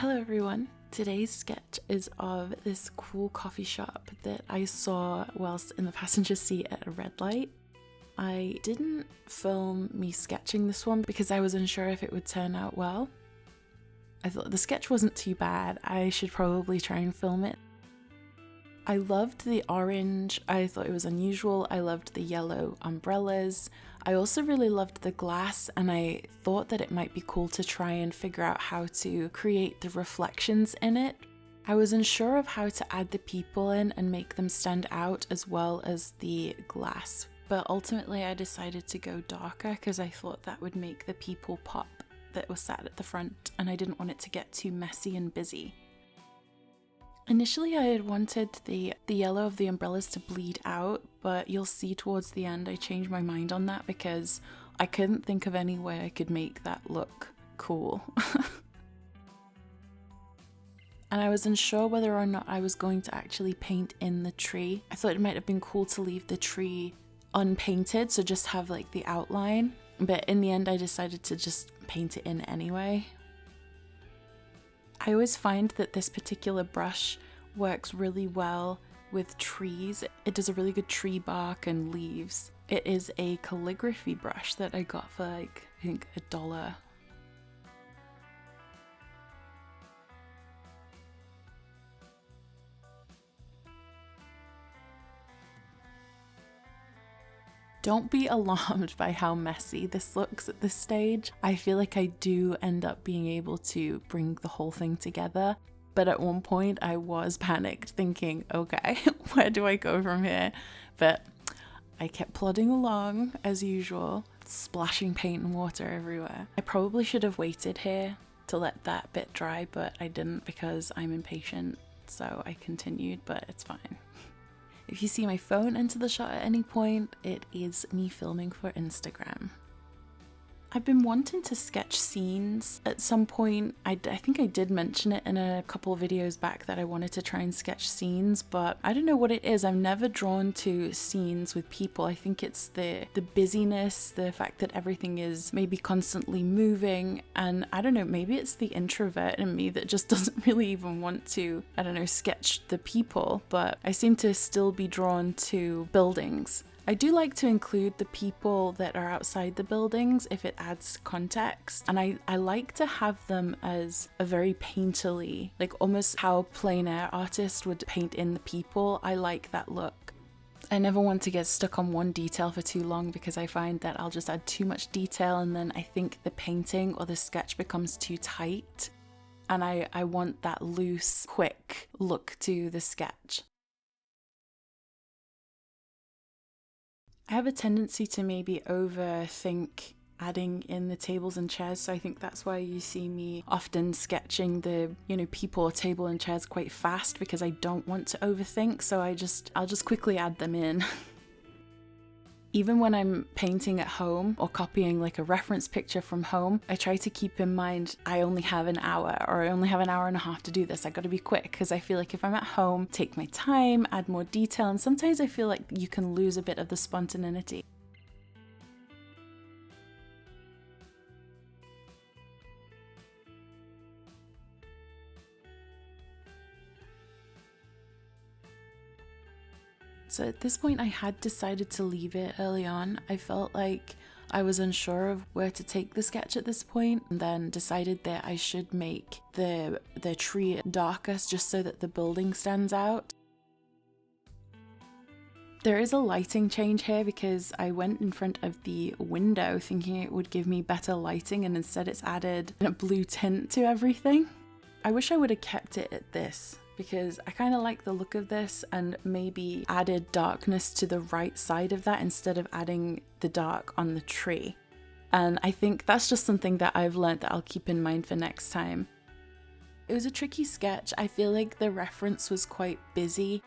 Hello everyone. Today's sketch is of this cool coffee shop that I saw whilst in the passenger seat at a red light. I didn't film me sketching this one because I was unsure if it would turn out well. I thought the sketch wasn't too bad, I should probably try and film it. I loved the orange, I thought it was unusual, I loved the yellow umbrellas. I also really loved the glass, and I thought that it might be cool to try and figure out how to create the reflections in it. I was unsure of how to add the people in and make them stand out as well as the glass, but ultimately I decided to go darker because I thought that would make the people pop that was sat at the front, and I didn't want it to get too messy and busy. Initially I had wanted the yellow of the umbrellas to bleed out, but you'll see towards the end I changed my mind on that because I couldn't think of any way I could make that look cool. And I was unsure whether or not I was going to actually paint in the tree. I thought it might have been cool to leave the tree unpainted, so just have like the outline, but in the end I decided to just paint it in anyway. I always find that this particular brush works really well with trees. It does a really good tree bark and leaves. It is a calligraphy brush that I got for I think $1. Don't be alarmed by how messy this looks at this stage. I feel like I do end up being able to bring the whole thing together, but at one point I was panicked thinking, okay, where do I go from here? But I kept plodding along as usual, splashing paint and water everywhere. I probably should have waited here to let that bit dry, but I didn't because I'm impatient, so I continued, but it's fine. If you see my phone enter the shot at any point, it is me filming for Instagram. I've been wanting to sketch scenes at some point. I think I did mention it in a couple of videos back that I wanted to try and sketch scenes, but I don't know what it is. I'm never drawn to scenes with people. I think it's the busyness, the fact that everything is maybe constantly moving, and I don't know, maybe it's the introvert in me that just doesn't really even want to, sketch the people, but I seem to still be drawn to buildings. I do like to include the people that are outside the buildings if it adds context, and I like to have them as a very painterly, like almost how a plein air artist would paint in the people. I like that look. I never want to get stuck on one detail for too long because I find that I'll just add too much detail and then I think the painting or the sketch becomes too tight, and I want that loose, quick look to the sketch. I have a tendency to maybe overthink adding in the tables and chairs, so I think that's why you see me often sketching the, people, table and chairs quite fast because I don't want to overthink, so I'll just quickly add them in. Even when I'm painting at home or copying like a reference picture from home, I try to keep in mind I only have an hour or I only have an hour and a half to do this. I gotta be quick because I feel like if I'm at home, take my time, add more detail, and sometimes I feel like you can lose a bit of the spontaneity. So at this point I had decided to leave it early on. I felt like I was unsure of where to take the sketch at this point, and then decided that I should make the tree darker just so that the building stands out. There is a lighting change here because I went in front of the window thinking it would give me better lighting, and instead it's added a blue tint to everything. I wish I would have kept it at this, because I kind of like the look of this and maybe added darkness to the right side of that instead of adding the dark on the tree. And I think that's just something that I've learned that I'll keep in mind for next time. It was a tricky sketch. I feel like the reference was quite busy.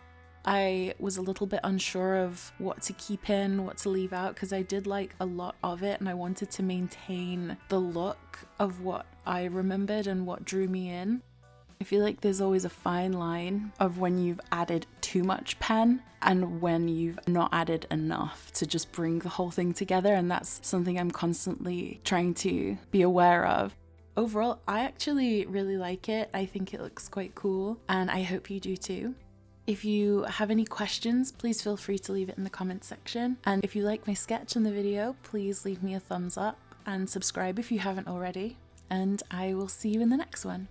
I was a little bit unsure of what to keep in, what to leave out, because I did like a lot of it and I wanted to maintain the look of what I remembered and what drew me in. I feel like there's always a fine line of when you've added too much pen and when you've not added enough to just bring the whole thing together, and that's something I'm constantly trying to be aware of. overall, I actually really like it. I think it looks quite cool, and I hope you do too. If you have any questions, please feel free to leave it in the comments section. And if you like my sketch in the video, please leave me a thumbs up and subscribe if you haven't already. And I will see you in the next one.